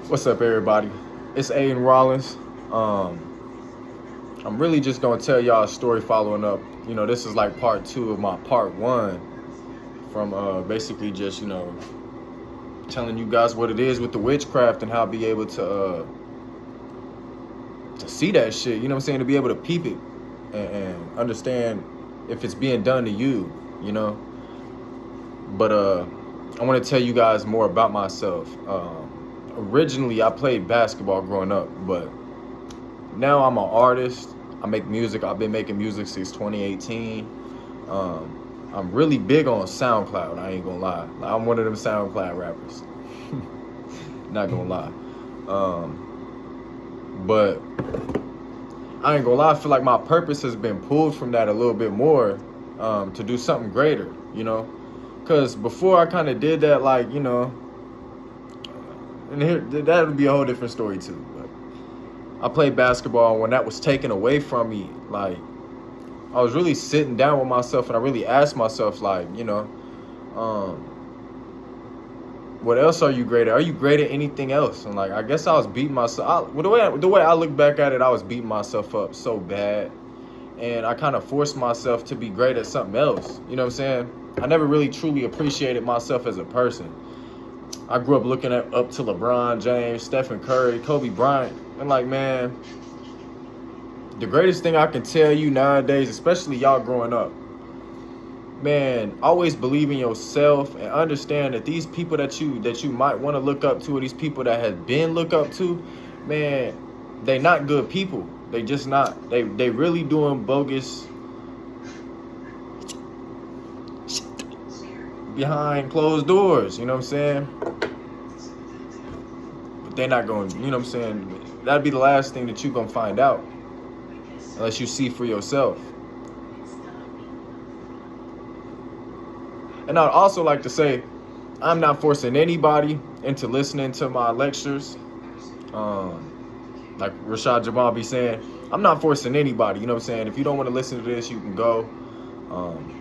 What's up, everybody? It's Aiden Rollins. I'm really just gonna tell y'all a story following up. This is like part two of my part one from basically just telling you guys what it is with the witchcraft and how I'll be able to see that shit. You know what I'm saying? To be able to peep it and understand if it's being done to you. You know. But I want to tell you guys more about myself. Originally, I played basketball growing up, but now I'm an artist. I make music. I've been making music since 2018. I'm really big on SoundCloud. I ain't gonna lie. I'm one of them SoundCloud rappers. Not gonna lie. But I ain't gonna lie. I feel like my purpose has been pulled from that a little bit more to do something greater. Because before I kind of did that, and here, that would be a whole different story too. But I played basketball. When that was taken away from me, I was really sitting down with myself, and I really asked myself, what else are you great at? Are you great at anything else? And I guess I was beating myself. The way I look back at it, I was beating myself up so bad, and I kind of forced myself to be great at something else. You know what I'm saying? I never really truly appreciated myself as a person. I grew up looking up to LeBron James, Stephen Curry, Kobe Bryant, and man, the greatest thing I can tell you nowadays, especially y'all growing up, man, always believe in yourself and understand that these people that you might want to look up to, or these people that have been looked up to, man, they not good people. They just not. They really doing bogus behind closed doors, you know what I'm saying? But they're not going, you know what I'm saying? That'd be the last thing that you're going to find out unless you see for yourself. And I'd also like to say, I'm not forcing anybody into listening to my lectures. Like Rashad Jamal be saying, I'm not forcing anybody, you know what I'm saying? If you don't want to listen to this, you can go.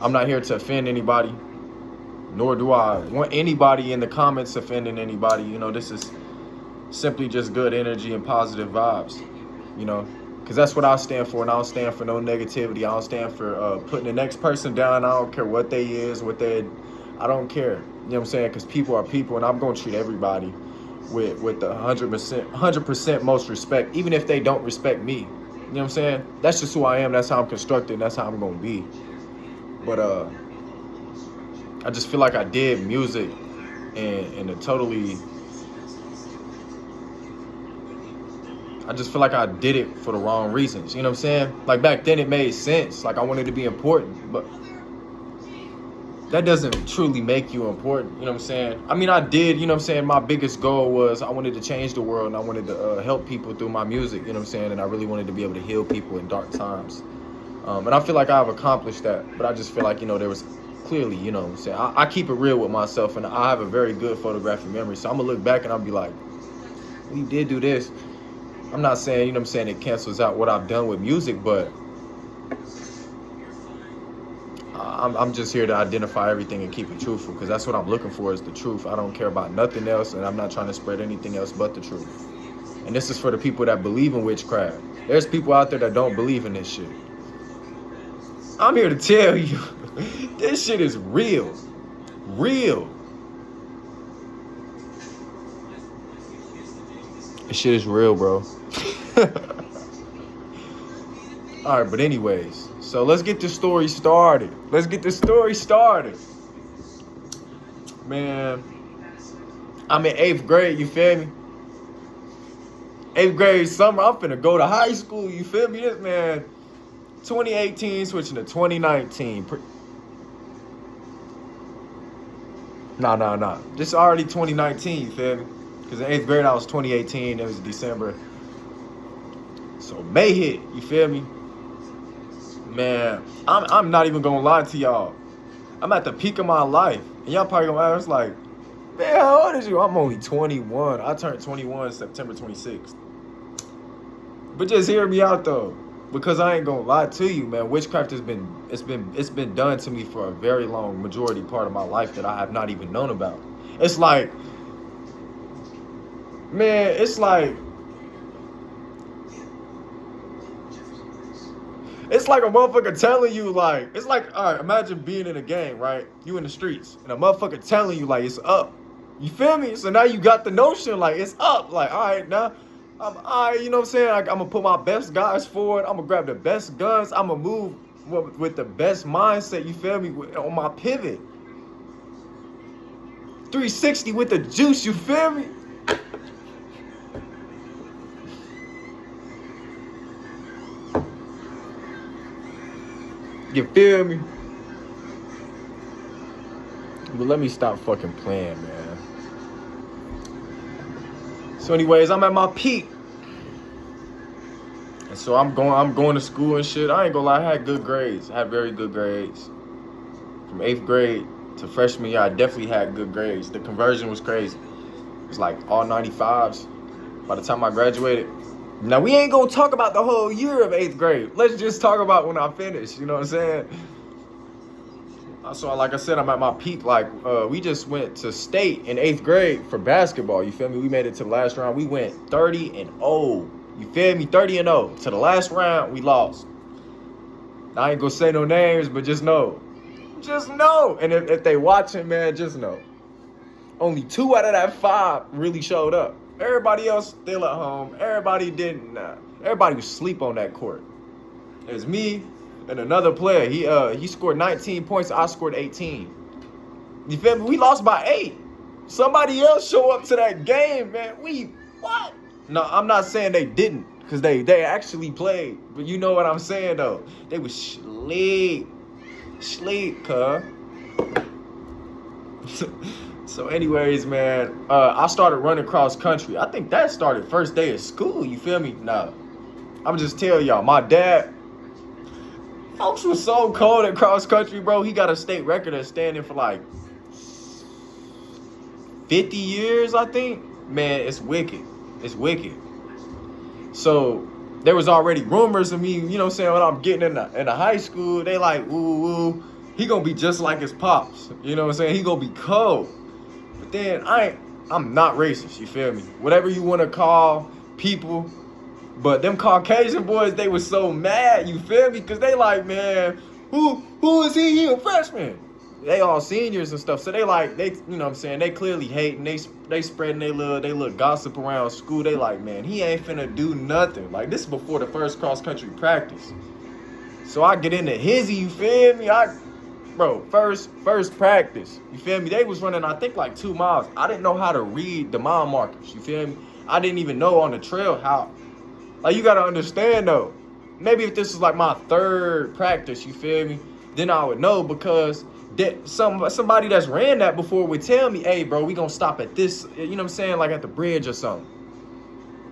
I'm not here to offend anybody. Nor do I want anybody in the comments offending anybody. This is simply just good energy and positive vibes, because that's what I stand for. And I don't stand for no negativity. I don't stand for putting the next person down. I don't care what they is, I don't care. You know what I'm saying? Because people are people, and I'm going to treat everybody with the 100% most respect, even if they don't respect me. You know what I'm saying? That's just who I am. That's how I'm constructed. That's how I'm going to be. But, I just feel like I did music in a totally... I just feel like I did it for the wrong reasons. You know what I'm saying? Back then it made sense. I wanted to be important, but that doesn't truly make you important. You know what I'm saying? I mean, I did, you know what I'm saying? My biggest goal was I wanted to change the world, and I wanted to help people through my music, you know what I'm saying? And I really wanted to be able to heal people in dark times. And I feel like I've accomplished that, but I just feel like, there was... clearly, you know what I'm saying? I keep it real with myself, and I have a very good photographic memory. So I'm going to look back and I'll be like, well, you did do this. I'm not saying, you know what I'm saying, it cancels out what I've done with music, but I'm just here to identify everything and keep it truthful, because that's what I'm looking for, is the truth. I don't care about nothing else, and I'm not trying to spread anything else but the truth. And this is for the people that believe in witchcraft. There's people out there that don't believe in this shit. I'm here to tell you, this shit is real. Real. This shit is real, bro. Alright, but anyways, so let's get this story started. Man, I'm in 8th grade, you feel me? 8th grade summer, I'm finna go to high school, you feel me? This man... 2018 switching to 2019. Nah. This already 2019, you feel me? Because in 8th grade I was 2018. It was December. So May hit, you feel me? Man, I'm not even gonna lie to y'all. I'm at the peak of my life. And y'all probably gonna ask, man, how old is you? I'm only 21. I turned 21 September 26th. But just hear me out though. Because I ain't gonna lie to you, man, witchcraft has been done to me for a very long majority part of my life that I have not even known about. It's like man, it's like a motherfucker telling you, like, it's like, all right, imagine being in a game, right? You in the streets, and a motherfucker telling you, like, it's up. You feel me? So now you got the notion, like, it's up. Like, all right, now, I'm all right, you know what I'm saying? Like, I'm gonna put my best guys forward. I'm gonna grab the best guns. I'm gonna move with the best mindset, you feel me? On my pivot. 360 with the juice, you feel me? You feel me? But let me stop fucking playing, man. So anyways, I'm at my peak. And so I'm going to school and shit. I ain't gonna lie, I had good grades. I had very good grades. From 8th grade to freshman year, I definitely had good grades. The conversion was crazy. It was like all 95s by the time I graduated. Now, we ain't gonna talk about the whole year of 8th grade. Let's just talk about when I finished, you know what I'm saying? So, like I said, I'm at my peak. Like, we just went to state in 8th grade for basketball, you feel me? We made it to the last round. We went 30-0, you feel me? 30-0. To the last round, we lost. I ain't gonna say no names, but just know. Just know. And if they watching, man, just know. Only 2 out of that 5 really showed up. Everybody else still at home. Everybody didn't. Everybody was asleep on that court. It was me and another player. He scored 19 points. I scored 18. You feel me? We lost by 8. Somebody else show up to that game, man. What? No, I'm not saying they didn't, because they actually played. But you know what I'm saying, though. They was sleep, cuz. So anyways, man, I started running cross country. I think that started first day of school, you feel me? No, I'm just telling y'all, my dad, folks was so cold at cross country, bro. He got a state record of standing for like 50 years, I think. Man, it's wicked. It's wicked. So there was already rumors of me, you know what I'm saying, when I'm getting in the high school, they like, ooh, he gonna be just like his pops. You know what I'm saying? He gonna be cold. But then I'm not racist, you feel me? Whatever you want to call people. But them Caucasian boys, they was so mad, you feel me? Because they like, man, who is he? He a freshman. They all seniors and stuff. So they you know what I'm saying? They clearly hating. They spreading they little gossip around school. They like, man, he ain't finna do nothing. Like, this is before the first cross country practice. So I get into hizzy, you feel me? Bro, first practice, you feel me? They was running, I think, like 2 miles. I didn't know how to read the mile markers, you feel me? I didn't even know on the trail how. Like, you gotta understand, though. Maybe if this was like my 3rd practice, you feel me? Then I would know, because somebody that's ran that before would tell me, hey, bro, we gonna stop at this, you know what I'm saying? Like at the bridge or something.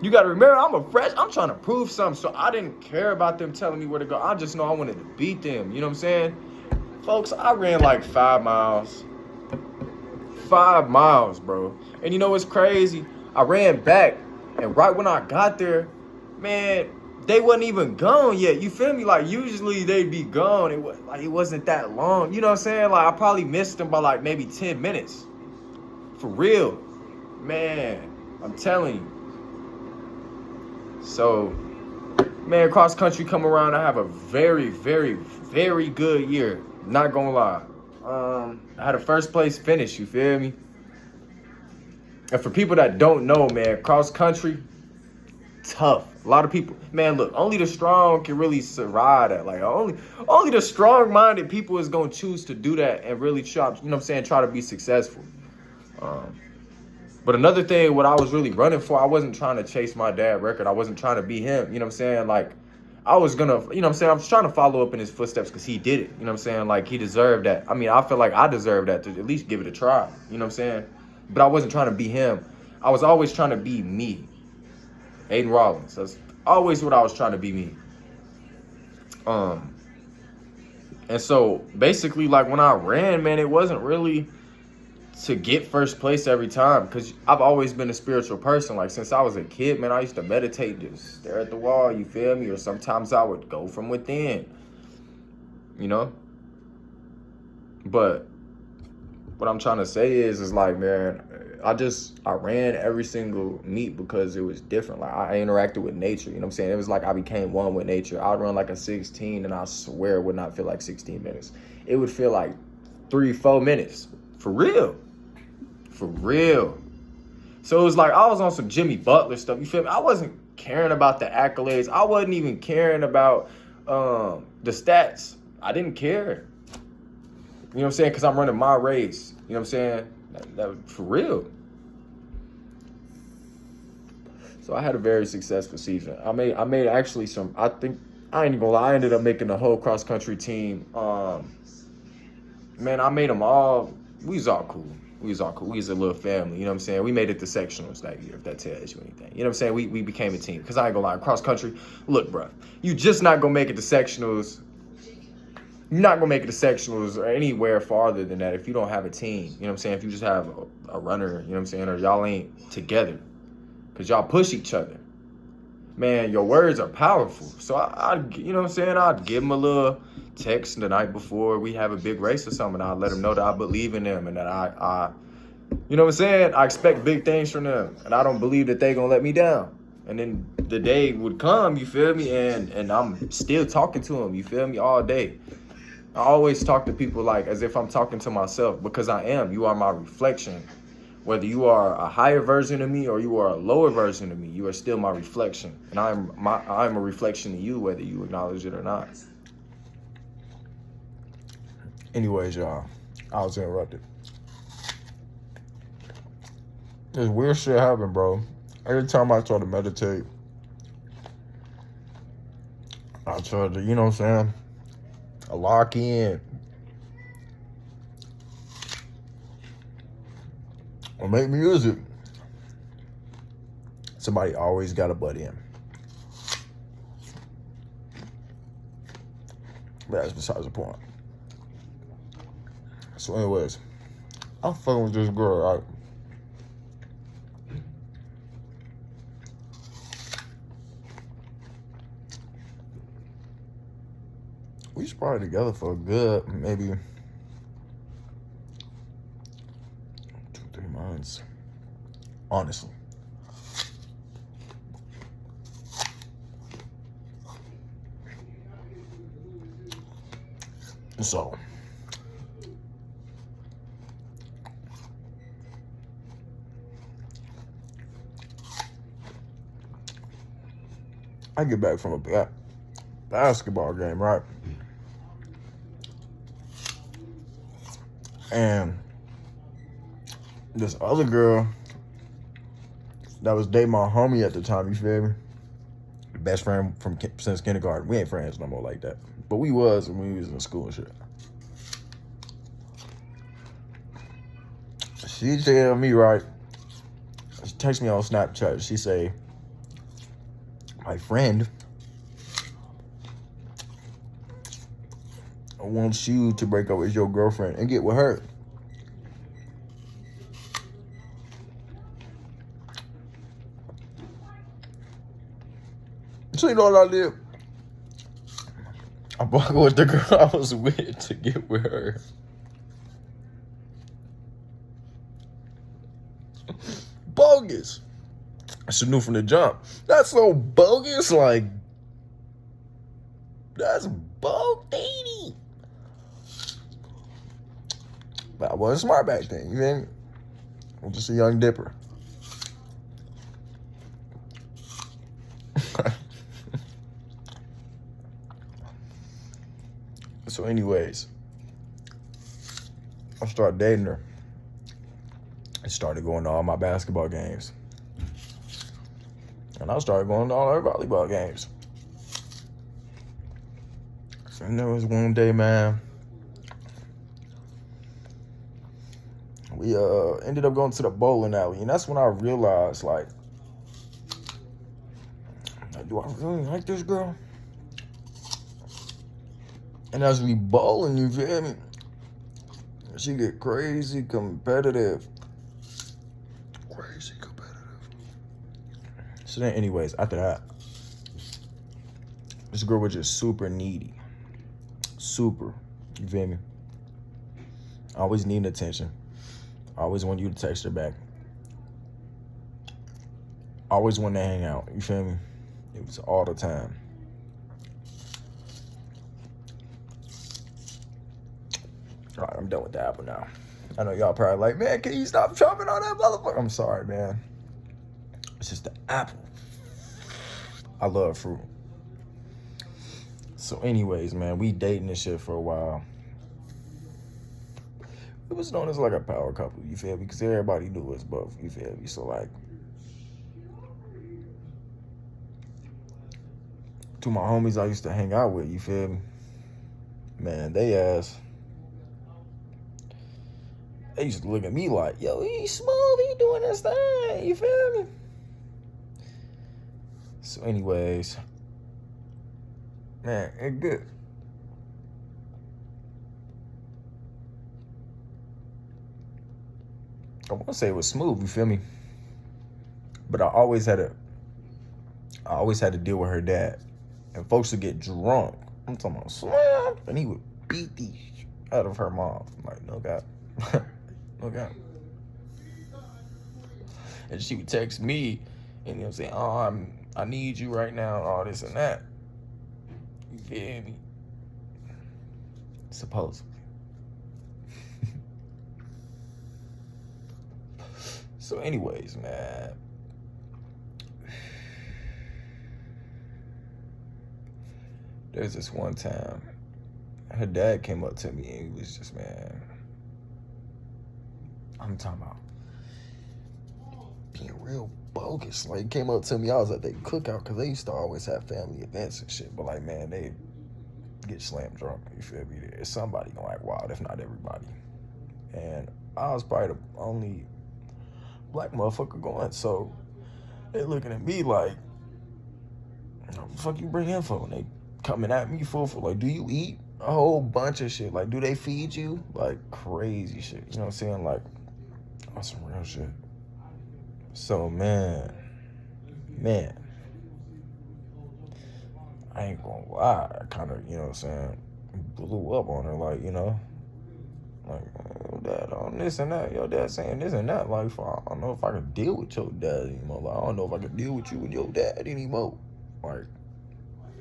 You gotta remember, I'm trying to prove something, so I didn't care about them telling me where to go. I just know I wanted to beat them, you know what I'm saying? Folks, I ran like 5 miles. 5 miles, bro. And you know what's crazy? I ran back, and right when I got there, man, they wasn't even gone yet. You feel me? Like, usually they'd be gone. It wasn't that long. You know what I'm saying? Like, I probably missed them by like maybe 10 minutes. For real. Man, I'm telling you. So, man, cross country come around. I have a very, very, very good year. Not gonna lie. I had a 1st place finish, you feel me? And for people that don't know, man, cross country, tough. A lot of people, man, look, only the strong can really survive that. Like, only the strong-minded people is gonna choose to do that and really try, you know what I'm saying, try to be successful. But another thing, what I was really running for, I wasn't trying to chase my dad record. I wasn't trying to be him, you know what I'm saying? Like, I was gonna, you know what I'm saying, I was trying to follow up in his footsteps because he did it, you know what I'm saying? Like, he deserved that. I mean, I feel like I deserved that, to at least give it a try, you know what I'm saying? But I wasn't trying to be him. I was always trying to be me. Aiden Rollins. That's always what I was trying to be, me. And so basically, like, when I ran, man, it wasn't really to get 1st place every time, because I've always been a spiritual person. Like, since I was a kid, man, I used to meditate, just stare at the wall, you feel me? Or sometimes I would go from within, you know? But what I'm trying to say is like, man, I ran every single meet because it was different. Like I interacted with nature, you know what I'm saying? It was like I became one with nature. I'd run like a 16 and I swear it would not feel like 16 minutes. It would feel like 3-4 minutes. For real. For real. So it was like I was on some Jimmy Butler stuff, you feel me? I wasn't caring about the accolades. I wasn't even caring about the stats. I didn't care. You know what I'm saying? Because I'm running my race. You know what I'm saying? That for real. So I had a very successful season. I made actually some, I think, I ain't even gonna lie, I ended up making the whole cross country team. Man, I made them all, we was all cool. We was all cool. We was a little family, you know what I'm saying? We made it to sectionals that year, if that tells you anything. You know what I'm saying? We became a team. Because I ain't gonna lie, cross country, look, bro, you just not gonna make it to sectionals. You're not gonna make it to sectionals or anywhere farther than that if you don't have a team. You know what I'm saying? If you just have a runner, you know what I'm saying? Or y'all ain't together. Because y'all push each other. Man, your words are powerful. So I you know what I'm saying? I'd give them a little text the night before we have a big race or something. I'd let them know that I believe in them and that I you know what I'm saying? I expect big things from them. And I don't believe that they gonna let me down. And then the day would come, you feel me? And I'm still talking to them, you feel me? All day. I always talk to people like as if I'm talking to myself because I am. You are my reflection. Whether you are a higher version of me or you are a lower version of me, you are still my reflection. And I'm a reflection of you, whether you acknowledge it or not. Anyways, y'all, I was interrupted. This weird shit happened, bro. Every time I try to meditate, I try to, you know what I'm saying? I lock in. Or make music. Somebody always got to butt in. But that's besides the point. So anyways, I'm fucking with this girl, right? We was probably together for a good, maybe 2-3 months. Honestly. So I get back from a basketball game, right? And this other girl that was dating my homie at the time, you feel me? Best friend since kindergarten. We ain't friends no more like that. But we was when we was in school and shit. She tell me, right? She text me on Snapchat. She say, my friend wants you to break up with your girlfriend and get with her. So you know what I did? I broke with the girl I was with to get with her. Bogus. I should knew from the jump. That's so bogus, like, that's bogus. But I wasn't smart back then, you feel me? I'm just a young dipper. So anyways, I started dating her. I started going to all my basketball games. And I started going to all her volleyball games. So there was one day, man, we ended up going to the bowling alley. And that's when I realized, like, do I really like this girl? And as we bowling, you feel me? She get crazy competitive. Crazy competitive. So then anyways, after that, this girl was just super needy. Super. You feel me? Always needing attention. Always want you to text her back. Always wanted to hang out. You feel me? It was all the time. All right, I'm done with the apple now. I know y'all probably like, man, can you stop chopping on that motherfucker? I'm sorry, man. It's just the apple. I love fruit. So anyways, man, we dating this shit for a while. It was known as like a power couple, you feel me? Because everybody knew us both, you feel me? So like, to my homies I used to hang out with, you feel me? Man, they used to look at me like, yo, he's smooth, he doing this thing, you feel me? So anyways, man, it's good. I want to say it was smooth, you feel me? But I always had to deal with her dad. And folks would get drunk. I'm talking about slam, and he would beat the shit out of her mom. I'm like, no God. No God. And she would text me and you know say, oh, I need you right now, and all this and that. You feel me? Supposedly. So anyways, man. There's this one time, her dad came up to me and he was just, man, I'm talking about being real bogus. Like, he came up to me, I was at their cookout, because they used to always have family events and shit, but like, man, they get slam drunk, you feel me? There's somebody gonna act wild, if not everybody. And I was probably the only black motherfucker going, so they looking at me like, what the fuck you bring in for? And they coming at me for like, do you eat? A whole bunch of shit. Like, do they feed you? Like, crazy shit. You know what I'm saying? Like, on some real shit. So, man, I ain't gonna lie. I kind of, you know what I'm saying, blew up on her. Like, you know, like, your dad on this and that. Your dad saying this and that. Like, I don't know if I can deal with your dad anymore. Like, I don't know if I can deal with you and your dad anymore. Like,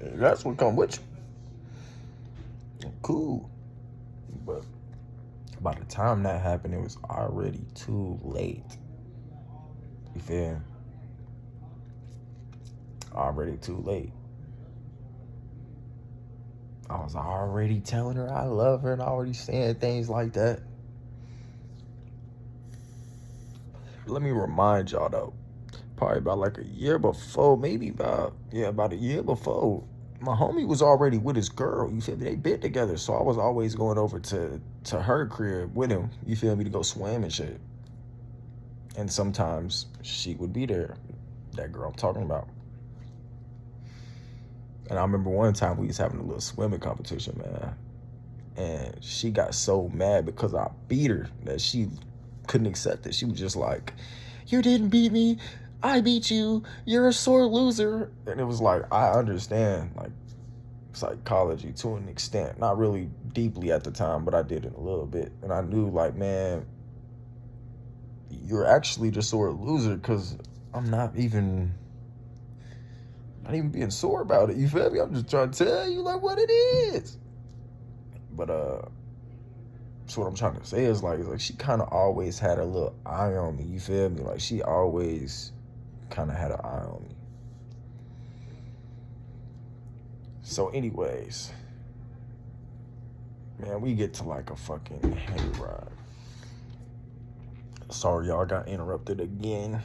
that's what come with you. Cool. But by the time that happened, it was already too late. You feel me? Already too late. I was already telling her I love her and already saying things like that. Let me remind y'all though, probably about like a year before, maybe about a year before, my homie was already with his girl, you feel me? They been together, so I was always going over to her crib with him, you feel me, to go swim and shit. And sometimes she would be there, that girl I'm talking about. And I remember one time we was having a little swimming competition, man. And she got so mad because I beat her that she couldn't accept it. She was just like, you didn't beat me, I beat you, you're a sore loser. And it was like, I understand like psychology to an extent, not really deeply at the time, but I did it a little bit. And I knew like, man, you're actually the sore loser, because I'm not even being sore about it, you feel me? I'm just trying to tell you like what it is. But so what I'm trying to say is like she kind of always had a little eye on me, you feel me? Like, she always kind of had an eye on me. So anyways, man, we get to like a fucking hayride. Sorry, y'all, got interrupted again.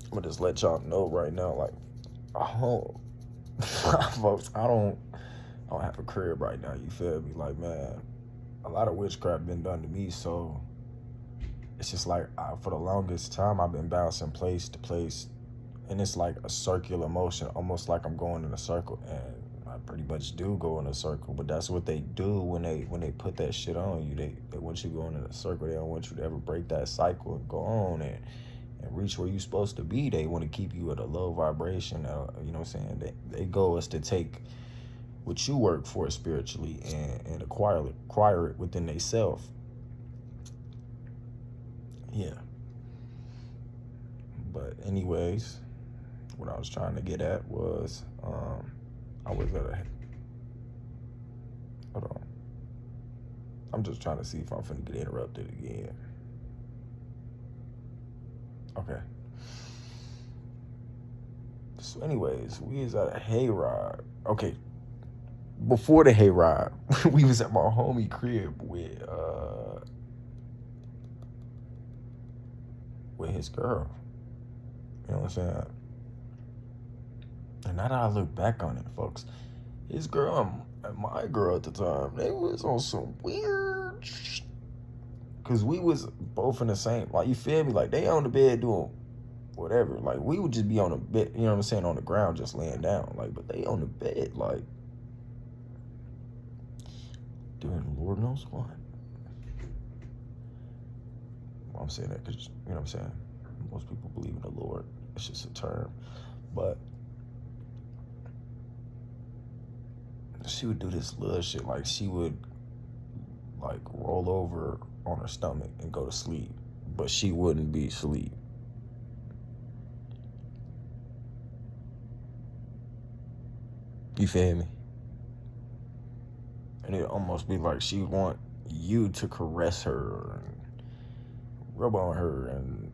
I'm gonna just let y'all know right now, like, folks, I don't have a crib right now, you feel me? Like, man, a lot of witchcraft been done to me, so it's just like, for the longest time, I've been bouncing place to place, and it's like a circular motion, almost like I'm going in a circle, and I pretty much do go in a circle, but that's what they do when they put that shit on you. They want you going in a circle. They don't want you to ever break that cycle and go on and reach where you're supposed to be. They want to keep you at a low vibration. You know what I'm saying? They go is to take what you work for spiritually and acquire it within themselves. Yeah. But anyways, what I was trying to get at was, I was at a, hold on. I'm just trying to see if I'm finna get interrupted again. Okay. So anyways, we was at a hayride. Okay. Before the hayride, we was at my homie crib with his girl. You know what I'm saying? And now that I look back on it, folks, his girl and my girl at the time, they was on some weird because we was both in the same, like, you feel me? Like, they on the bed doing whatever. Like, we would just be on the bed, you know what I'm saying, on the ground just laying down. Like, but they on the bed, like, doing Lord knows what. Well, I'm saying that because, you know what I'm saying, most people believe in the Lord. It's just a term. But she would do this little shit. Like, she would, like, roll over on her stomach and go to sleep. But she wouldn't be asleep. You feel me? And it'd almost be like she would want you to caress her and rub on her and,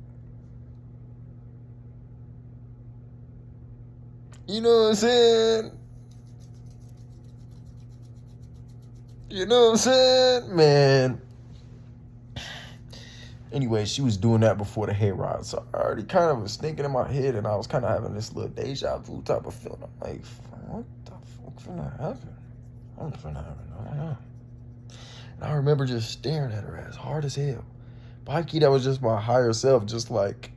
you know what I'm saying? You know what I'm saying? Man. Anyway, she was doing that before the hayride. So I already kind of was thinking in my head, and I was kind of having this little deja vu type of feeling. I'm like, what the fuck finna happen? I'm finna happen. I don't know. And I remember just staring at her as hard as hell. Pikey, that was just my higher self, just like,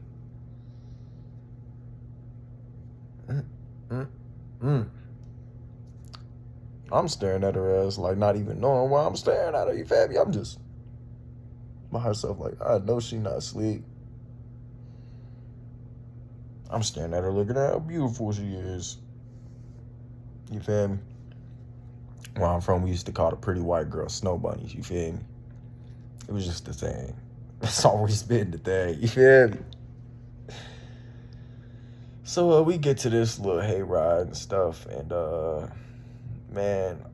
I'm staring at her ass, like, not even knowing why I'm staring at her. You feel me? I'm just by herself, like, I know she not asleep. I'm staring at her, looking at how beautiful she is. You feel me? Where I'm from, we used to call the pretty white girl snow bunnies. You feel me? It was just the thing. It's always been the thing. You feel me? So we get to this little hayride and stuff, and man,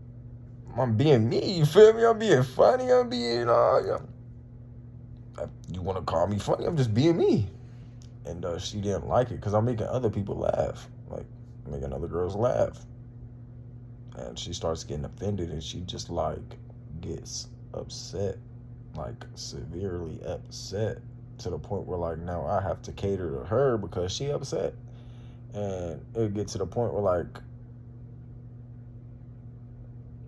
I'm being me. You feel me? I'm being funny. I'm being you want to call me funny? I'm just being me. And she didn't like it because I'm making other people laugh, like making other girls laugh. And she starts getting offended, and she just like gets upset, like severely upset, to the point where like now I have to cater to her because she upset. And it get to the point where like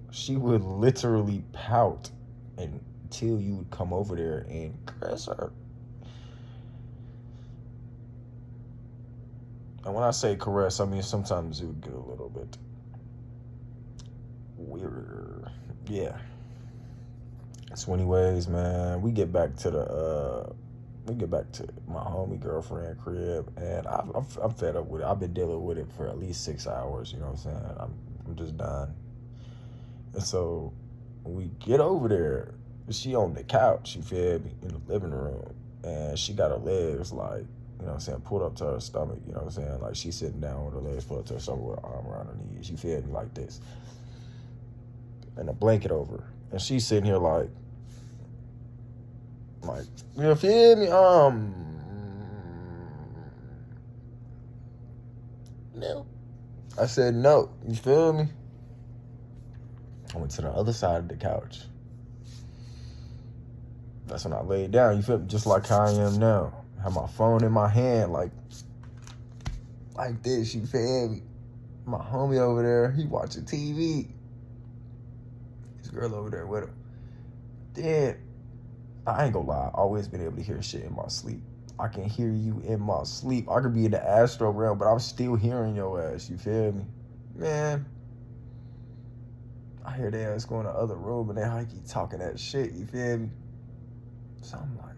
she would literally pout until you would come over there and caress her. And when I say caress, I mean sometimes it would get a little bit weirder. Yeah. So anyways, man, we get back to my homie girlfriend crib, and I'm fed up with it. I've been dealing with it for at least 6 hours. You know what I'm saying? I'm just done. And so we get over there. She on the couch, you feel me, in the living room, and she got her legs like, you know what I'm saying, pulled up to her stomach. You know what I'm saying? Like she's sitting down with her legs pulled up to her stomach with her arm around her knees. You feel me, like this, and a blanket over her. And she's sitting here like, you feel me? No. I said no. You feel me? I went to the other side of the couch. That's when I laid down. You feel me? Just like how I am now. I have my phone in my hand, like this. You feel me? My homie over there, he watching TV. His girl over there with him. Then, I ain't gonna lie, I always been able to hear shit in my sleep. I can hear you in my sleep. I could be in the astral realm, but I'm still hearing your ass. You feel me? Man, I hear their ass go in the other room, and they keep talking that shit. You feel me? So I'm like,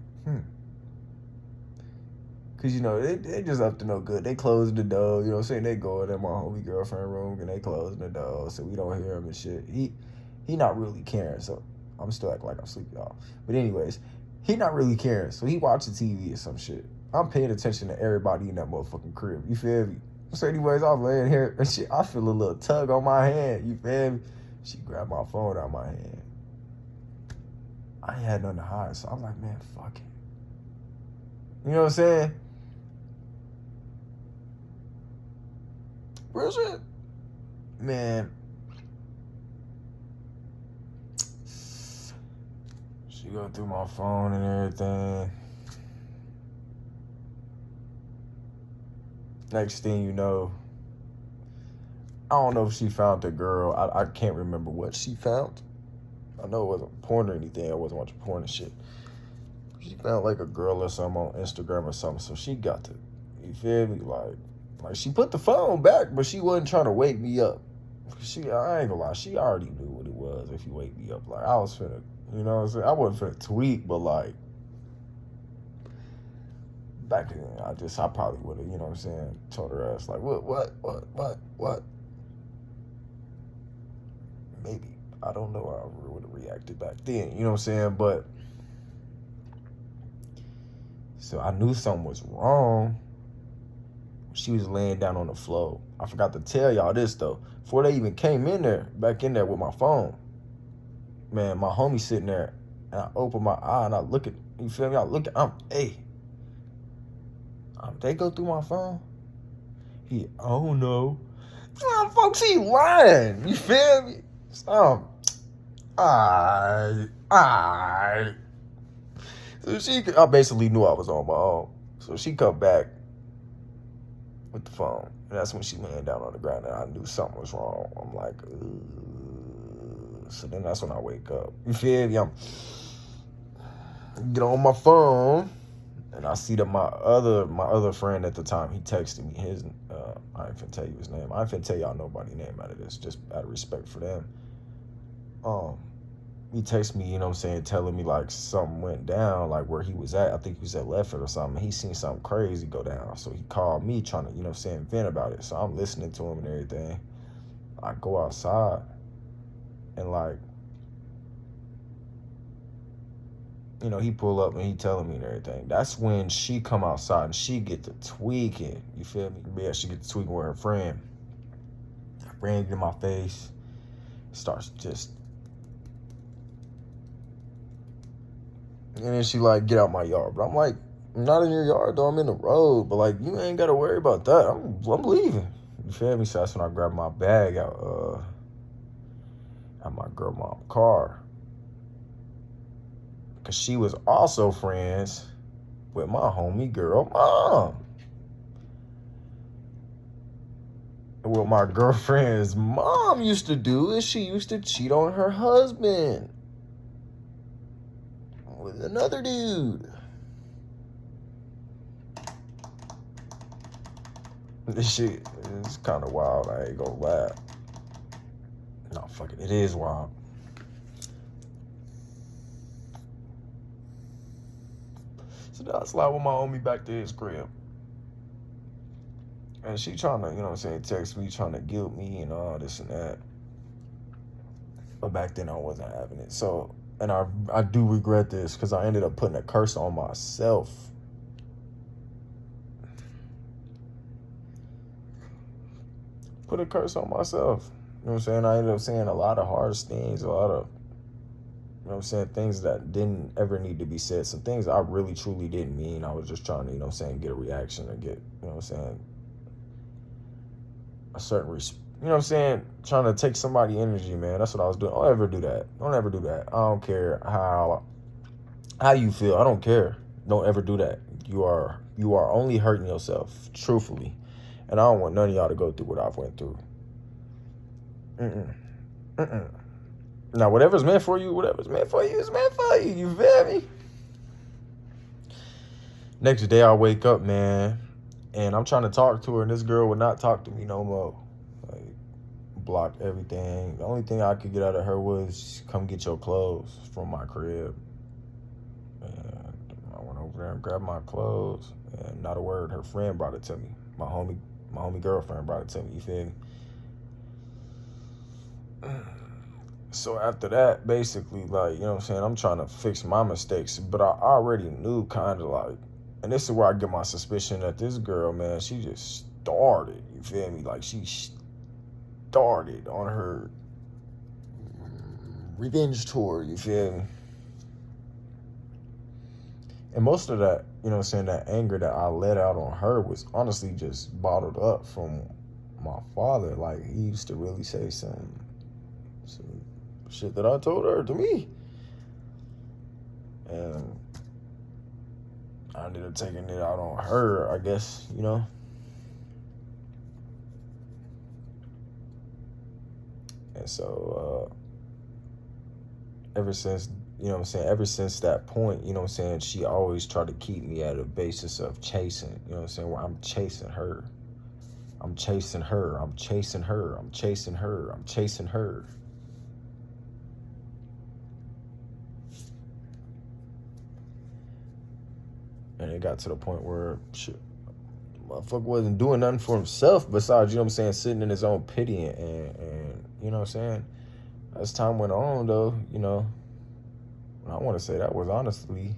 Because, you know, they just up to no good. They close the door, you know what I'm saying? They go in my homie girlfriend room, and they close the door, so we don't hear him and shit. He not really caring, so I'm still acting like I'm sleeping, y'all. But anyways, he not really caring, so he watching TV or some shit. I'm paying attention to everybody in that motherfucking crib. You feel me? So anyways, I was laying here and shit. I feel a little tug on my hand. You feel me? She grabbed my phone out of my hand. I ain't had nothing to hide, so I'm like, man, fuck it. You know what I'm saying? Real shit. Man. She go through my phone and everything. Next thing you know, I don't know if she found the girl. I can't remember what she found. I know it wasn't porn or anything. I wasn't watching porn and shit. She found like a girl or something on Instagram or something. So she got to, you feel me? Like she put the phone back, but she wasn't trying to wake me up. I ain't gonna lie, she already knew what it was if you wake me up. Like I was finna, you know what I'm saying? I wasn't finna tweet, but like back then, I probably would have, you know what I'm saying, told her ass like, what? Maybe. I don't know how I would have reacted back then, you know what I'm saying? But, so I knew something was wrong. She was laying down on the floor. I forgot to tell y'all this though. Before they even came in there, back in there with my phone, man, my homie sitting there, and I open my eye and I look at, you feel me? They go through my phone? I don't know. Folks, he lying. You feel me? Alright. So I basically knew I was on my own. So she come back with the phone. And that's when she laying down on the ground and I knew something was wrong. I'm like, ugh. So then that's when I wake up. You feel me? Get on my phone and I see that my other friend at the time, he texted me his, I ain't finna tell you his name. I ain't finna tell y'all nobody's name out of this, just out of respect for them. He texted me, you know what I'm saying, telling me like something went down, like where he was at. I think he was at Lefford or something. He seen something crazy go down. So he called me trying to, you know what I'm saying, vent about it. So I'm listening to him and everything. I go outside and like, you know, he pull up and he telling me and everything. That's when she come outside and she get to tweaking. You feel me? Yeah, she get to tweaking with her friend. Her friend get in my face. Starts just, and then she like, get out my yard. But I'm like, I'm not in your yard though, I'm in the road. But like, you ain't gotta worry about that. I'm leaving. You feel me? So that's when I grabbed my bag out my girl mom's car. Cause she was also friends with my homie girl mom. And what my girlfriend's mom used to do is she used to cheat on her husband with another dude. This shit is kind of wild. I ain't gonna lie. No, fuck it. It is wild. So then I slide with my homie back to his crib. And she trying to, you know what I'm saying, text me, trying to guilt me and all this and that. But back then I wasn't having it. So, and I do regret this because I ended up putting a curse on myself. Put a curse on myself. You know what I'm saying? I ended up saying a lot of harsh things, a lot of, you know what I'm saying, things that didn't ever need to be said. Some things I really, truly didn't mean. I was just trying to, you know what I'm saying, get a reaction or get, you know what I'm saying, a certain, you know what I'm saying, trying to take somebody's energy, man. That's what I was doing. Don't ever do that. Don't ever do that. I don't care how you feel. I don't care. Don't ever do that. You are only hurting yourself, truthfully. And I don't want none of y'all to go through what I've went through. Now, whatever's meant for you is meant for you. You feel me? Next day, I wake up, man, and I'm trying to talk to her, and this girl would not talk to me no more. Like, blocked everything. The only thing I could get out of her was, come get your clothes from my crib. And I went over there and grabbed my clothes, and not a word. Her friend brought it to me. My homie girlfriend brought it to me. You feel me? So after that, basically, like, you know what I'm saying, I'm trying to fix my mistakes, but I already knew kind of like, And this is where I get my suspicion that this girl, man, she just started, you feel me? Like, she started on her revenge tour, you feel me? And most of that, you know what I'm saying, that anger that I let out on her was honestly just bottled up from my father. Like, he used to really say some shit that I told her to me. And I ended up taking it out on her, I guess, you know. And so, ever since, you know what I'm saying, ever since that point, you know what I'm saying, she always tried to keep me at a basis of chasing, you know what I'm saying, where I'm chasing her. I'm chasing her, I'm chasing her, I'm chasing her, I'm chasing her. And it got to the point where shit, motherfucker wasn't doing nothing for himself besides, you know what I'm saying, sitting in his own pity and you know what I'm saying. As time went on, though, you know, I want to say that was honestly,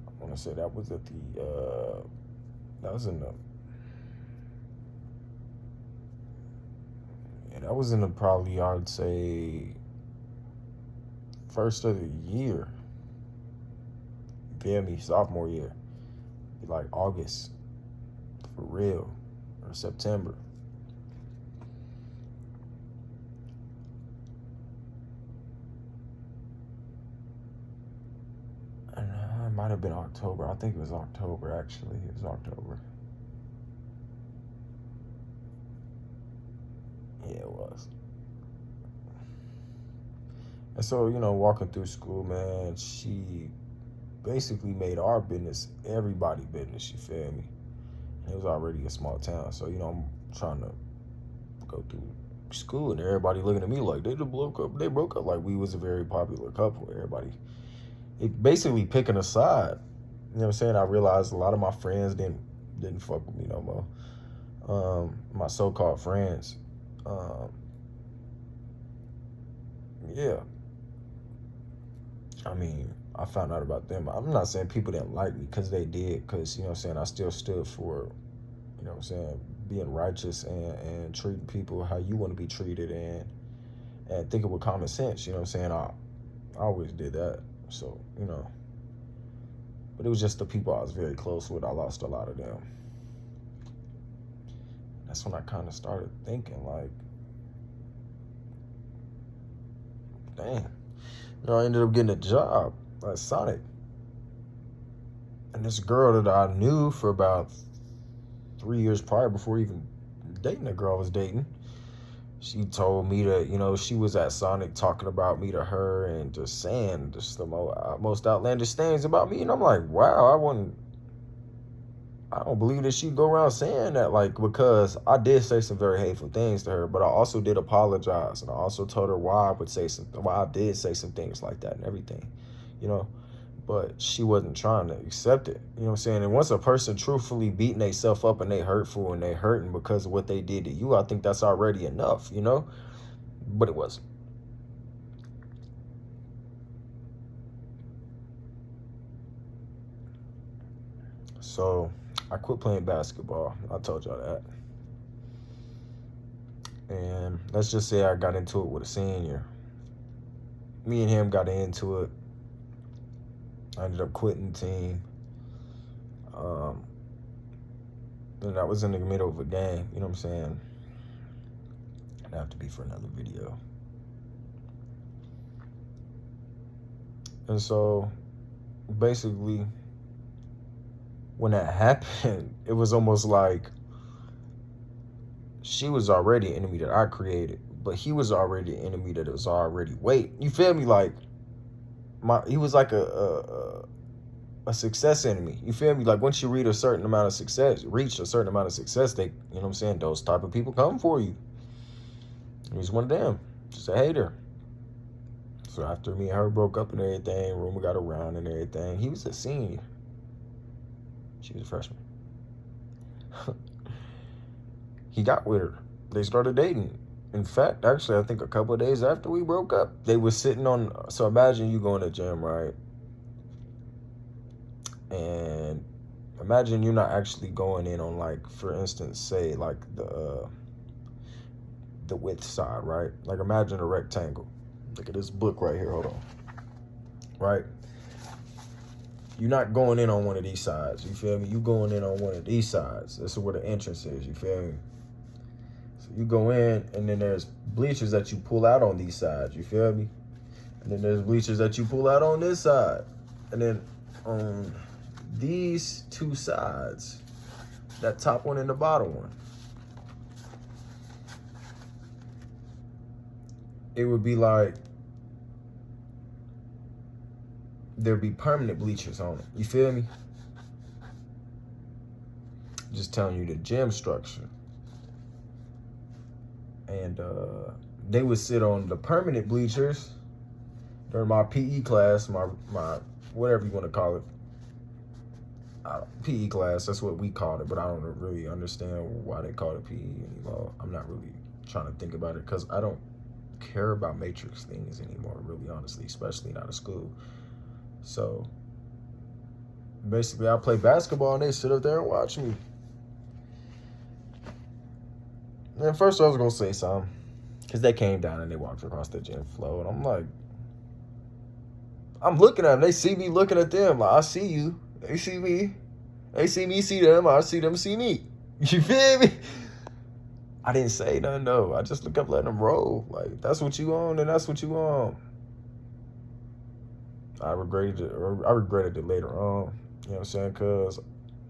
I want to say that was at the, that was in the, yeah, that was in the probably, I would say, first of the year. You feel me? Sophomore year. Like August. For real. Or September. And it might have been October. I think it was October, actually. It was October. Yeah, it was. And so, you know, walking through school, man, she basically made our business everybody's business, you feel me? It was already a small town, so, you know, I'm trying to go through school and everybody looking at me like they broke up like we was a very popular couple. Everybody, it basically picking a side. You know what I'm saying? I realized a lot of my friends didn't fuck with me no more. My so-called friends. Yeah. I mean, I found out about them. I'm not saying people didn't like me, because they did, because, you know what I'm saying, I still stood for, you know what I'm saying, being righteous and treating people how you want to be treated, and thinking with common sense, you know what I'm saying. I always did that. So, you know, but it was just the people I was very close with. I lost a lot of them. That's when I kind of started thinking, like, damn. You know, I ended up getting a job at Sonic. And this girl that I knew for about 3 years prior, before even dating the girl I was dating, she told me that, you know, she was at Sonic talking about me to her and just saying just the most outlandish things about me. And I'm like, wow, I don't believe that she'd go around saying that, like, because I did say some very hateful things to her, but I also did apologize, and I also told her why I did say some things like that and everything, you know, but she wasn't trying to accept it, you know what I'm saying. And once a person truthfully beating themselves up and they hurtful and they hurting because of what they did to you, I think that's already enough, you know, but it wasn't. So I quit playing basketball. I told y'all that. And let's just say I got into it with a senior. Me and him got into it. I ended up quitting the team. And I was in the middle of a game, you know what I'm saying? It'd have to be for another video. And so, basically, when that happened, it was almost like she was already an enemy that I created, but he was already an enemy that was already, wait, you feel me? Like, he was like a success enemy. You feel me? Like, once you reach a certain amount of success, they, you know what I'm saying, those type of people come for you. And he's one of them. Just a hater. So after me and her broke up and everything, rumor got around and everything, he was a senior. She was a freshman. He got with her. They started dating. In fact, actually, I think a couple of days after we broke up, they were sitting on. So imagine you going to the gym, right? And imagine you're not actually going in on, like, for instance, say like the width side, right? Like imagine a rectangle. Look at this book right here. Hold on. Right? You're not going in on one of these sides. You feel me? You going in on one of these sides. That's where the entrance is. You feel me? So you go in, and then there's bleachers that you pull out on these sides. You feel me? And then there's bleachers that you pull out on this side. And then on these two sides, that top one and the bottom one, it would be like there'd be permanent bleachers on it. You feel me? Just telling you the gym structure. And they would sit on the permanent bleachers during my PE class, my whatever you want to call it. PE class, that's what we called it, but I don't really understand why they call it PE anymore. I'm not really trying to think about it because I don't care about matrix things anymore, really, honestly, especially not at school. So basically, I play basketball and they sit up there and watch me. And first I was going to say something because they came down and they walked across the gym floor. And I'm like, I'm looking at them. They see me looking at them. Like, I see you. They see me. They see me see them. I see them see me. You feel me? I didn't say nothing, though. I just look up, letting them roll. Like, that's what you on, and that's what you on. I regretted it later on. You know what I'm saying? Because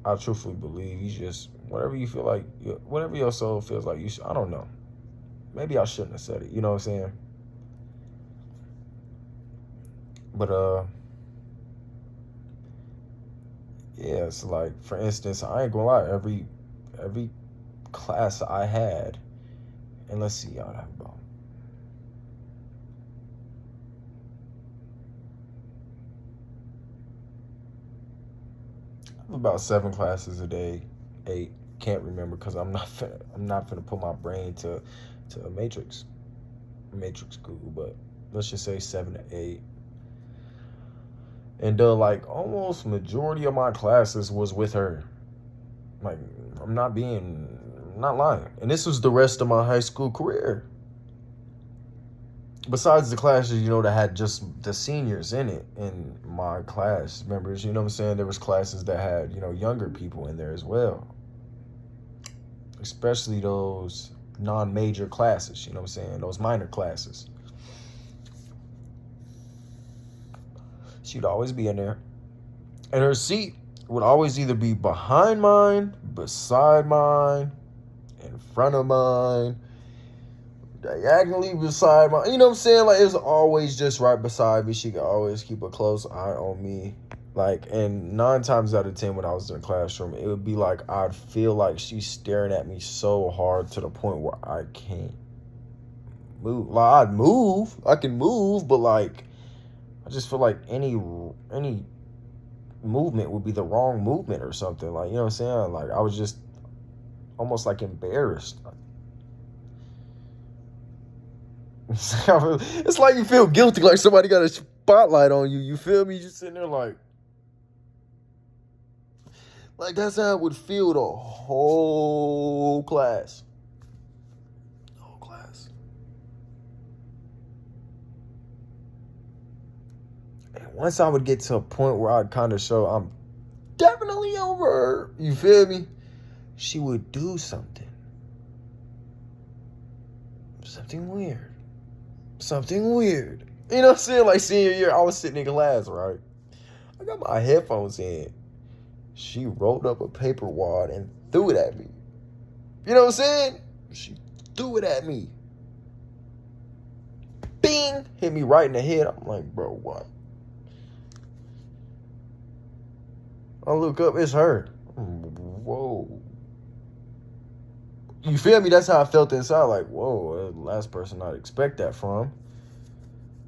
I truthfully believe you just, whatever you feel like, whatever your soul feels like, you should, I don't know. Maybe I shouldn't have said it. You know what I'm saying? But, yeah, it's like, for instance, I ain't gonna lie, every class I had, and let's see, y'all have about 7 classes a day, 8, can't remember because I'm not finna put my brain to a matrix school, but let's just say 7 to 8. And like almost majority of my classes was with her. Like, I'm not lying. And this was the rest of my high school career. Besides the classes, that had just the seniors in it, in my class members, you know what I'm saying? There was classes that had, younger people in there as well. Especially those non-major classes, you know what I'm saying? Those minor classes. She'd always be in there. And her seat would always either be behind mine, beside mine, in front of mine, diagonally beside mine. You know what I'm saying? Like, it was always just right beside me. She could always keep a close eye on me. Like, and 9 times out of 10 when I was in the classroom, it would be like I'd feel like she's staring at me so hard to the point where I can't move. Like, I can move, but like, I just feel like any movement would be the wrong movement or something. Like, you know what I'm saying? Like, I was just almost like embarrassed. It's like you feel guilty, like somebody got a spotlight on you. You feel me? You just sitting there like that's how it would feel the whole class. And once I would get to a point where I'd kind of show I'm definitely over her, you feel me? She would do something. Something weird. You know what I'm saying? Like senior year, I was sitting in class, right? I got my headphones in. She rolled up a paper wad and threw it at me. You know what I'm saying? She threw it at me. Bing! Hit me right in the head. I'm like, bro, what? I look up, it's her. Whoa. You feel me? That's how I felt inside. Like, whoa, the last person I'd expect that from.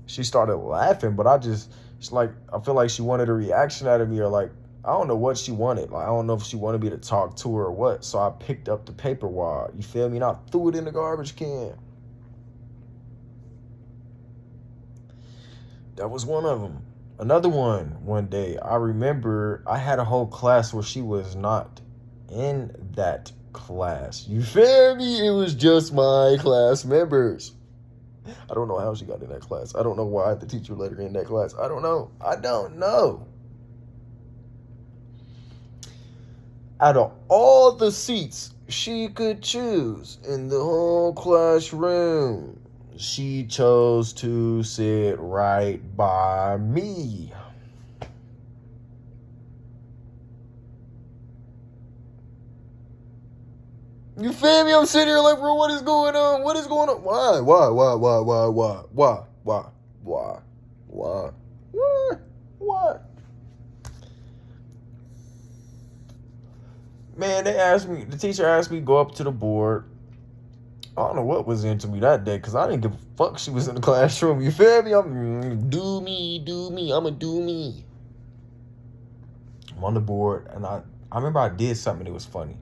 She started laughing, but I feel like she wanted a reaction out of me, or like, I don't know what she wanted. Like, I don't know if she wanted me to talk to her or what. So I picked up the paper wad. You feel me? And I threw it in the garbage can. That was one of them. Another one day, I remember I had a whole class where she was not in that class. You feel me? It was just my class members. I don't know how she got in that class. I don't know why the teacher let her in that class. I don't know. Out of all the seats she could choose in the whole classroom, she chose to sit right by me. You feel me? I'm sitting here like, bro, what is going on? What is going on? Why? Man, the teacher asked me to go up to the board. I don't know what was into me that day, because I didn't give a fuck she was in the classroom. You feel me? I'm do me. I'ma do me. I'm on the board, and I remember I did something that was funny.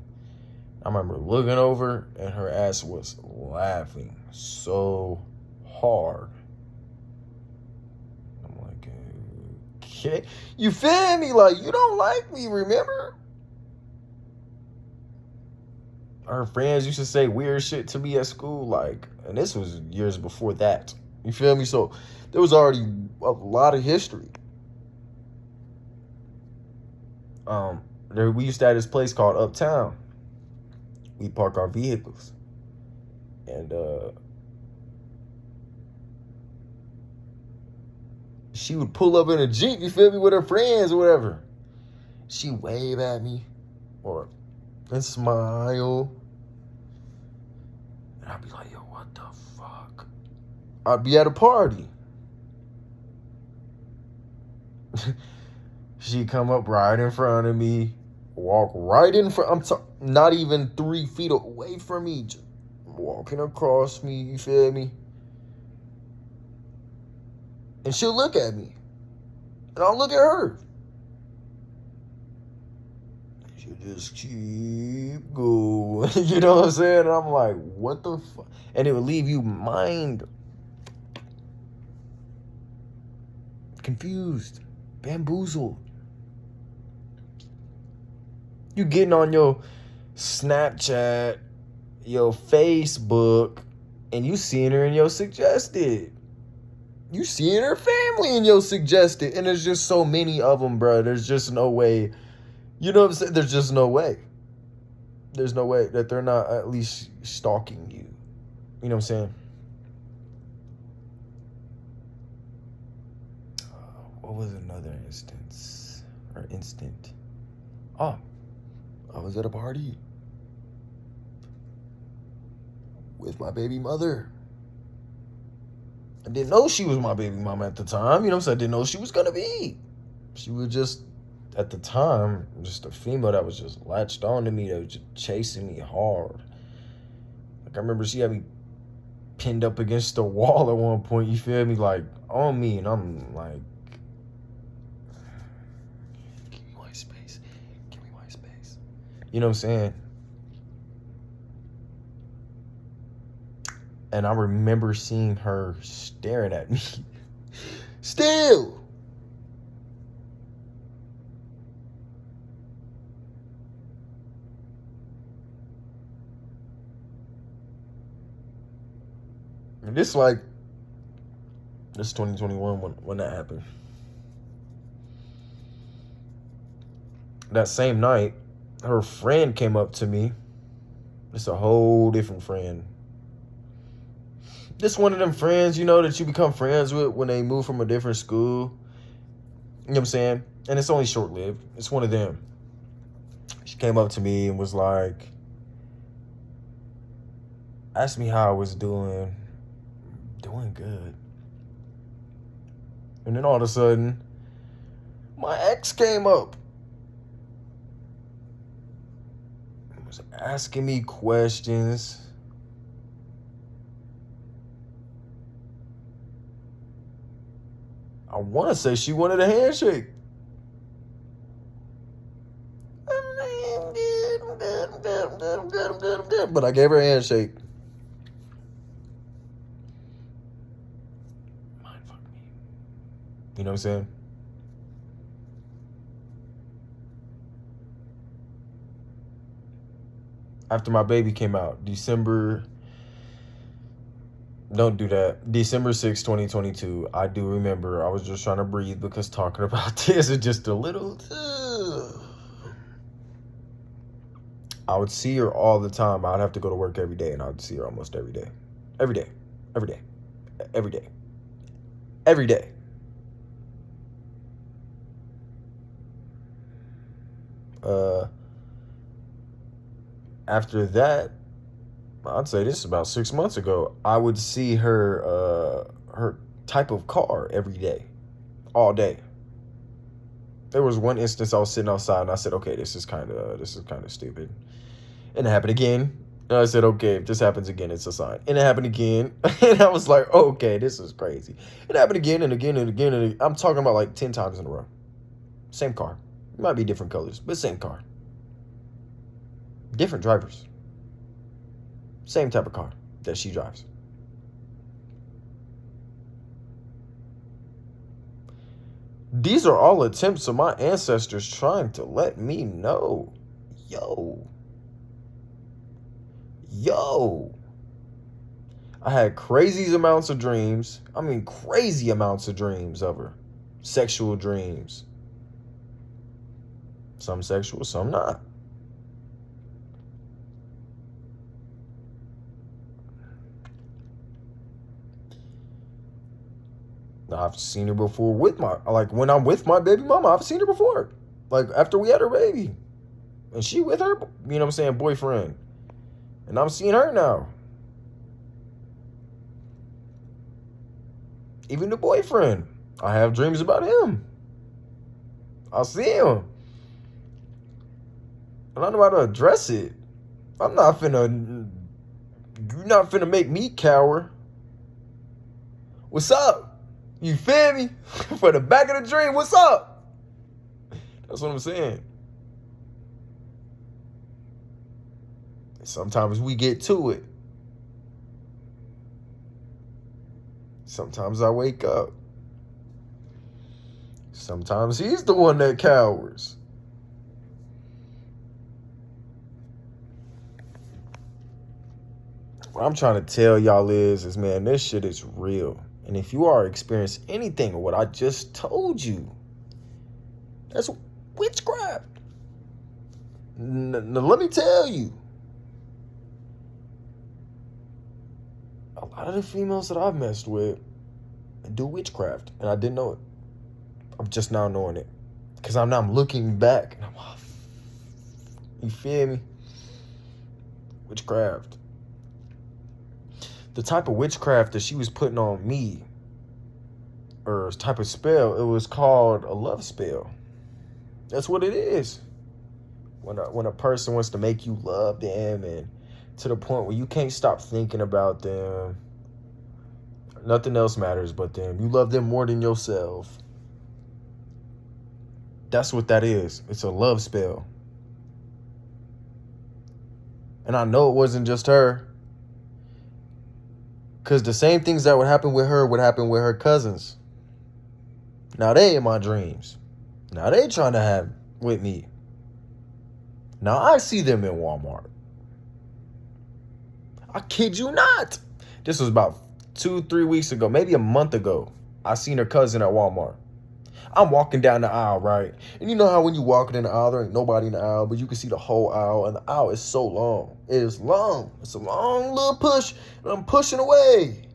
I remember looking over, and her ass was laughing so hard. I'm like, okay. You feel me? Like, you don't like me, remember? Her friends used to say weird shit to me at school, like, and this was years before that. You feel me? So there was already a lot of history. We used to have this place called Uptown. We park our vehicles, and she would pull up in a Jeep, you feel me, with her friends or whatever. She wave at me or and smile. And I'd be like, yo, what the fuck? I'd be at a party. She'd come up right in front of me, walk right in front. Not even 3 feet away from me, just walking across me, you feel me? And she'll look at me, and I'll look at her. She'll just keep going, you know what I'm saying? And I'm like, what the fuck? And it would leave you mind confused, bamboozled. You getting on your Snapchat, your Facebook, and you seeing her in your suggested. You seeing her family in your suggested. And there's just so many of them, bro. There's just no way. You know what I'm saying? There's just no way. There's no way that they're not at least stalking you. You know what I'm saying? What was another instance? Or instant? Oh, I was at a party with my baby mother. I didn't know she was my baby mama at the time. You know what I'm saying? I didn't know she was going to be. She was just, at the time, just a female that was just latched on to me, that was just chasing me hard. Like, I remember she had me pinned up against the wall at one point, you feel me? Like, on me, and I'm like, give me my space. You know what I'm saying? And I remember seeing her staring at me. Still. And this 2021 when that happened. That same night, her friend came up to me. It's a whole different friend. This one of them friends, you know, that you become friends with when they move from a different school. You know what I'm saying? And it's only short-lived. It's one of them. She came up to me and was like, asked me how I was doing. Doing good. And then all of a sudden, my ex came up. He was asking me questions. I want to say she wanted a handshake. But I gave her a handshake. Mindfuck me. You know what I'm saying? After my baby came out, don't do that. December 6, 2022. I do remember I was just trying to breathe because talking about this is just a little... I would see her all the time. I'd have to go to work every day, and I would see her almost every day. Every day. Every day. Every day. Every day. After that, I'd say this is about 6 months ago, I would see her type of car every day, all day. There was one instance I was sitting outside and I said, okay, this is kind of stupid. And it happened again. And I said, okay, if this happens again, it's a sign. And it happened again. And I was like, oh, okay, this is crazy. It happened again and again and again. And I'm talking about like 10 times in a row. Same car. It might be different colors, but same car. Different drivers. Same type of car that she drives. These are all attempts of my ancestors trying to let me know, yo, I had crazy amounts of dreams. I mean, crazy amounts of dreams of her. Sexual dreams. Some sexual, some not. I've seen her before when I'm with my baby mama, I've seen her before. Like after we had her baby. And she with her, you know what I'm saying, boyfriend. And I'm seeing her now. Even the boyfriend. I have dreams about him. I see him. And I know how to address it. You're not finna make me cower. What's up? You feel me? For the back of the dream, what's up? That's what I'm saying. Sometimes we get to it. Sometimes I wake up. Sometimes he's the one that cowers. What I'm trying to tell y'all is man, this shit is real. And if you are experiencing anything of what I just told you, that's witchcraft. Now, let me tell you, a lot of the females that I've messed with do witchcraft, and I didn't know it. I'm just now knowing it. Because I'm looking back, and you feel me? Witchcraft. The type of witchcraft that she was putting on me, or type of spell, it was called a love spell. That's what it is. When a person wants to make you love them, and to the point where you can't stop thinking about them. Nothing else matters but them. You love them more than yourself. That's what that is. It's a love spell. And I know it wasn't just her. Because the same things that would happen with her cousins. Now they in my dreams. Now they trying to have with me. Now I see them in Walmart. I kid you not. This was about 2-3 weeks ago, maybe a month ago. I seen her cousin at Walmart. I'm walking down the aisle, right? And you know how when you walking in the aisle, there ain't nobody in the aisle, but you can see the whole aisle, and the aisle is so long. It is long. It's a long little push, and I'm pushing away.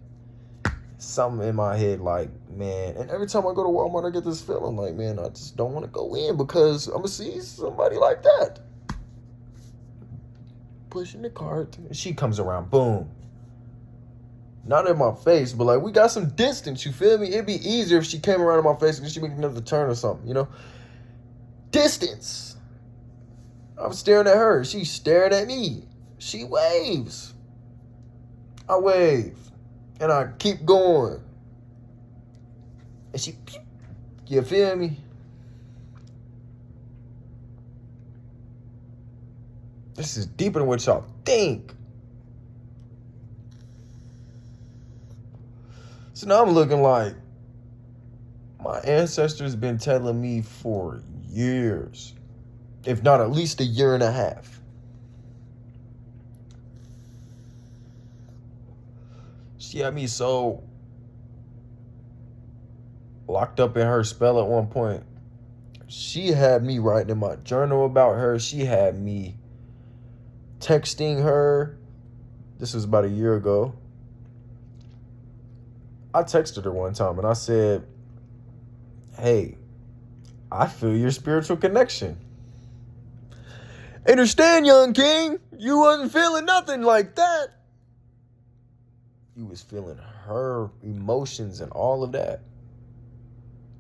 Something in my head like, man, and every time I go to Walmart, I get this feeling like, man, I just don't want to go in because I'm going to see somebody like that. Pushing the cart, and she comes around, boom. Not in my face, but like we got some distance, you feel me? It'd be easier if she came around in my face and she made another turn or something, you know? Distance. I'm staring at her. She's staring at me. She waves. I wave. And I keep going. And she, you feel me? This is deeper than what y'all think. So now I'm looking like, My ancestors been telling me for years, if not at least a year and a half. She had me so locked up in her spell at one point. She had me writing in my journal about her. She had me texting her. This was about a year ago. I texted her one time and I said, hey, I feel your spiritual connection. Understand, young king, you wasn't feeling nothing like that. You was feeling her emotions and all of that.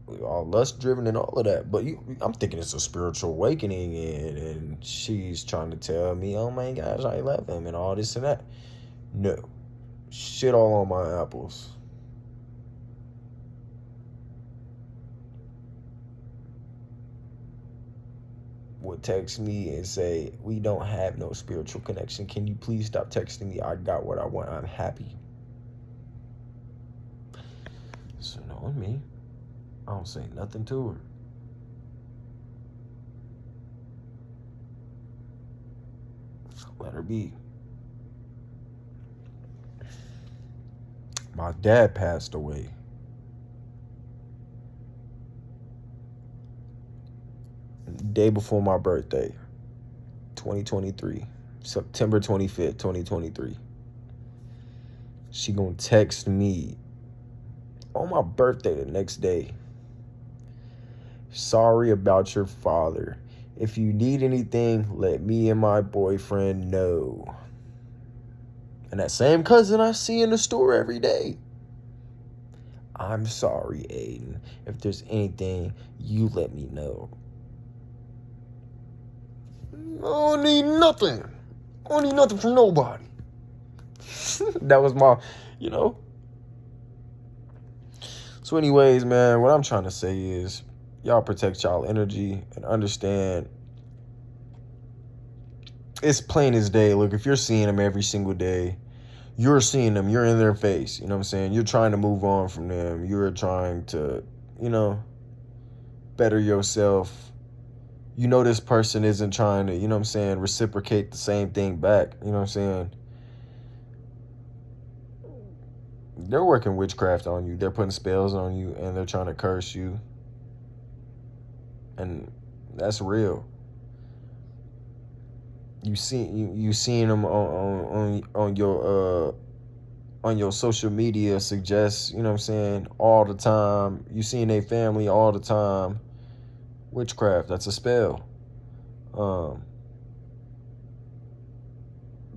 We all lust driven and all of that. But I'm thinking it's a spiritual awakening, and she's trying to tell me, oh my gosh, I love him and all this and that. No. Shit all on my apples. Would text me and say, we don't have no spiritual connection. Can you please stop texting me? I got what I want. I'm happy. So knowing me, I don't say nothing to her. Let her be. My dad passed away. Day before my birthday, 2023, September 25th, 2023. She gonna text me on my birthday the next day. Sorry about your father. If you need anything, let me and my boyfriend know. And that same cousin I see in the store every day. I'm sorry, Aiden. If there's anything, you let me know. I don't need nothing. I don't need nothing from nobody. That was my, So anyways, man, what I'm trying to say is y'all protect y'all energy and understand it's plain as day. Look, if you're seeing them every single day, you're seeing them, you're in their face. You know what I'm saying? You're trying to move on from them. You're trying to, better yourself. This person isn't trying to, reciprocate the same thing back. You know what I'm saying? They're working witchcraft on you. They're putting spells on you, and they're trying to curse you. And that's real. You seeing them on your social media suggest, all the time. You seeing their family all the time. Witchcraft, that's a spell.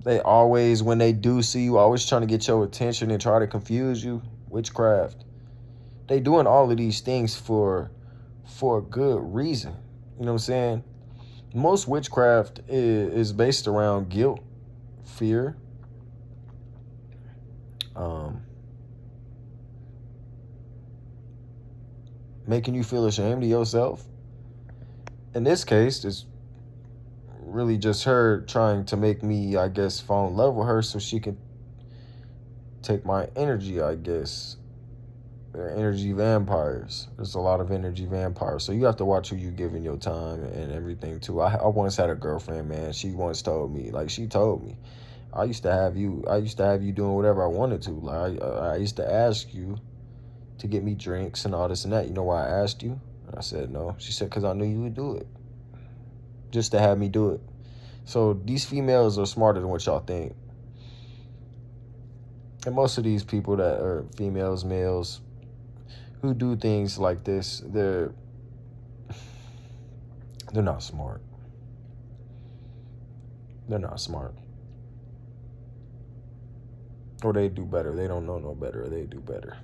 They always, when they do see you, always trying to get your attention and try to confuse you. Witchcraft. They doing all of these things for a good reason. You know what I'm saying? Most witchcraft is based around guilt, fear, making you feel ashamed of yourself. In this case, it's really just her trying to make me, I guess, fall in love with her so she can take my energy, I guess. They're energy vampires. There's a lot of energy vampires. So you have to watch who you giving your time and everything to. I once had a girlfriend, man. She once told me, I used to have you doing whatever I wanted to. Like I used to ask you to get me drinks and all this and that. You know why I asked you? And I said no. She said, because I knew you would do it. Just to have me do it. So these females are smarter than what y'all think. And most of these people that are females, males, who do things like this, they're not smart. They're not smart. Or they do better. They don't know no better. Or they do better.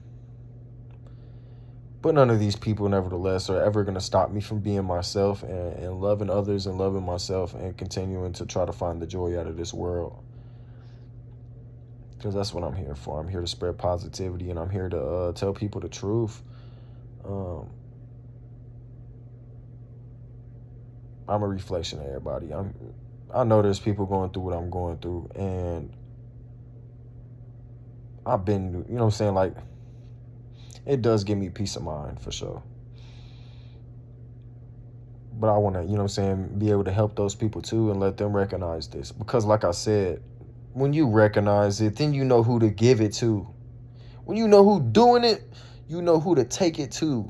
But none of these people, nevertheless, are ever going to stop me from being myself and loving others and loving myself and continuing to try to find the joy out of this world. Because that's what I'm here for. I'm here to spread positivity, and I'm here to tell people the truth. I'm a reflection of everybody. I know there's people going through what I'm going through, and I've been, like, it does give me peace of mind for sure. But I want to, you know what I'm saying, be able to help those people too and let them recognize this. Because like I said, when you recognize it, then you know who to give it to. When you know who doing it, you know who to take it to.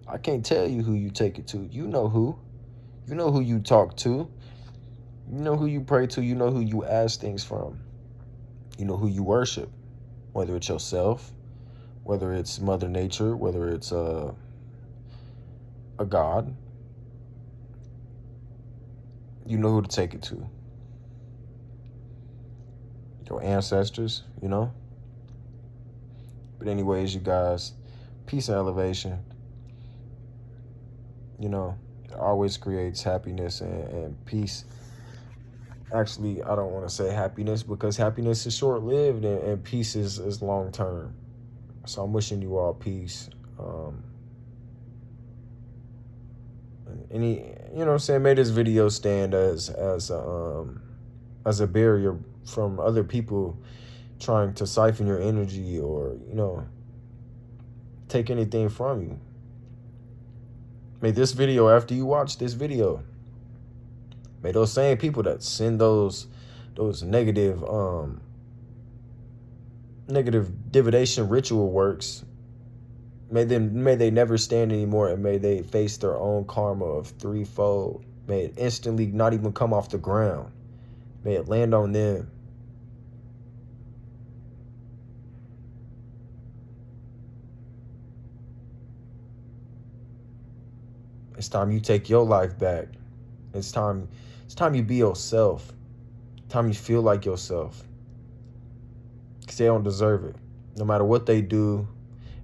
I can't tell you who you take it to. You know who. You know who you talk to. You know who you pray to. You know who you ask things from. You know who you worship. Whether it's yourself, whether it's Mother Nature, whether it's a God. You know who to take it to. Your ancestors, you know. But anyways, you guys, peace and elevation, you know, always creates happiness and peace. Actually, I don't want to say happiness because happiness is short-lived and peace is long-term. So I'm wishing you all peace. You know what I'm saying, may this video stand as a barrier from other people trying to siphon your energy or, you know, take anything from you. May this video, after you watch this video, may those same people that send those negative divination ritual works, may they never stand anymore, and may they face their own karma of threefold. May it instantly not even come off the ground. May it land on them. It's time you take your life back. It's time you be yourself. Time you feel like yourself. Because they don't deserve it. No matter what they do.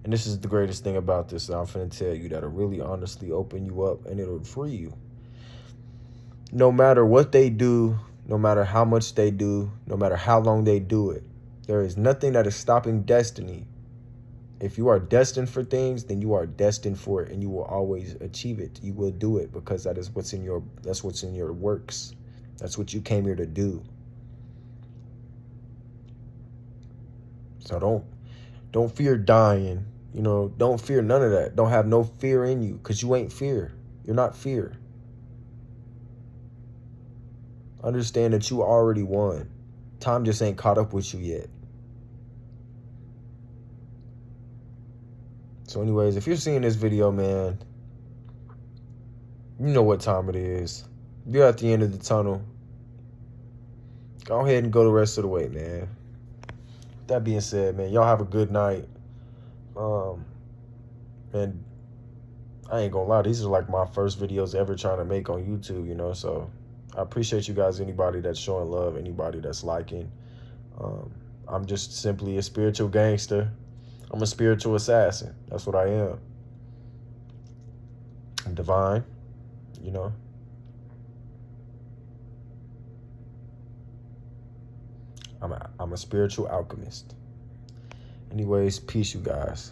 And this is the greatest thing about this that I'm finna tell you, that'll really honestly open you up and it'll free you. No matter what they do, no matter how much they do, no matter how long they do it, there is nothing that is stopping destiny. If you are destined for things, then you are destined for it, and you will always achieve it. You will do it because that's what's in your works. That's what you came here to do. So don't fear dying. You know, don't fear none of that. Don't have no fear in you, because you ain't fear. You're not fear. Understand that you already won. Time just ain't caught up with you yet. So anyways, if you're seeing this video, man, you know what time it is. You're at the end of the tunnel. Go ahead and go the rest of the way, man. That being said, man, y'all have a good night. And I ain't gonna lie, these are like my first videos ever trying to make on YouTube, you know, so I appreciate you guys, anybody that's showing love, anybody that's liking. I'm just simply a spiritual gangster. I'm a spiritual assassin. That's what I am. I'm divine, you know. I'm a spiritual alchemist. Anyways, peace, you guys.